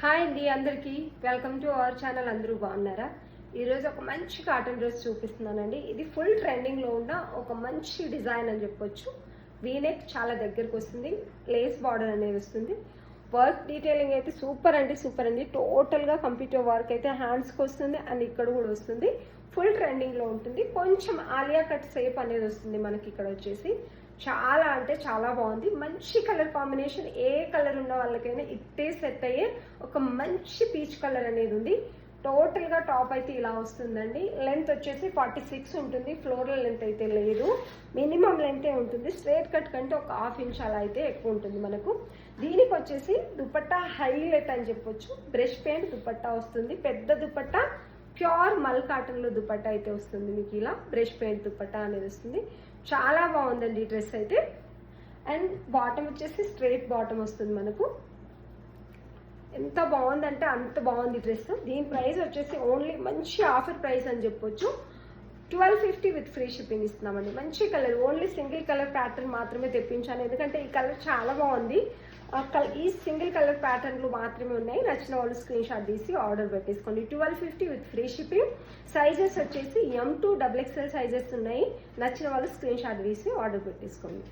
Hi అండి అందరికీ welcome to our channel. అందరూ బాగున్నారా? ఈరోజు ఒక మంచి కాటన్ డ్రెస్ చూపిస్తున్నానండి. ఇది ఫుల్ ట్రెండింగ్లో ఉన్న ఒక మంచి డిజైన్ అని చెప్పొచ్చు. వీనెక్ చాలా దగ్గరకు వస్తుంది, లేస్ బార్డర్ అనేది వస్తుంది. వర్క్ డీటెయిలింగ్ అయితే సూపర్ అండి. టోటల్గా కంప్యూటర్ వర్క్ అయితే హ్యాండ్స్కి వస్తుంది అండ్ ఇక్కడ కూడా వస్తుంది. ఫుల్ ట్రెండింగ్లో ఉంటుంది. కొంచెం ఆలియా కట్ షేప్ అనేది వస్తుంది మనకి ఇక్కడ వచ్చేసి. చాలా అంటే చాలా బాగుంది. మంచి కలర్ కాంబినేషన్, ఏ కలర్ ఉన్న వాళ్ళకైనా ఇట్టే సెట్ అయ్యే ఒక మంచి పీచ్ కలర్ అనేది ఉంది. టోటల్గా టాప్ అయితే ఇలా వస్తుందండి. లెంత్ వచ్చేసి 46 ఉంటుంది. ఫ్లోరల్ లెంత్ అయితే లేదు, మినిమం లెంతే ఉంటుంది. స్ట్రేట్ కట్ కంటే ఒక ½ ఇంచ్ అలా అయితే ఎక్కువ ఉంటుంది మనకు. దీనికి వచ్చేసి దుపట్టా హైలైట్ అని చెప్పొచ్చు. బ్రష్ పెయింట్ దుపట్టా వస్తుంది, పెద్ద దుపట్టా. ప్యూర్ మల్ కాటన్లో దుపట్టా అయితే వస్తుంది మీకు. ఇలా బ్రష్ పెయింట్ దుపట్టా అనేది వస్తుంది. చాలా బాగుందండి ఈ డ్రెస్ అయితే. అండ్ బాటమ్ వచ్చేసి స్ట్రైట్ బాటమ్ వస్తుంది మనకు. ఎంత బాగుందంటే అంత బాగుంది డ్రెస్. దీని ప్రైస్ వచ్చేసి ఓన్లీ మంచి ఆఫర్ ప్రైస్ అని చెప్పొచ్చు. 1250 విత్ ఫ్రీ షిప్పింగ్ ఇస్తున్నామండి. మంచి colour, only single colour pattern మాత్రమే తెప్పించాను, ఎందుకంటే ఈ కలర్ చాలా బాగుంది. ఈ సింగిల్ కలర్ ప్యాటర్న్లు మాత్రమే ఉన్నాయి. నచ్చిన వాళ్ళు స్క్రీన్ షాట్ తీసి ఆర్డర్ పెట్టేసుకోండి. 1250 విత్ ఫ్రీ షిప్పింగ్. సైజెస్ వచ్చేసి M2 XXL సైజెస్ ఉన్నాయి. నచ్చిన వాళ్ళు స్క్రీన్ షాట్ తీసి ఆర్డర్ పెట్టేసుకోండి.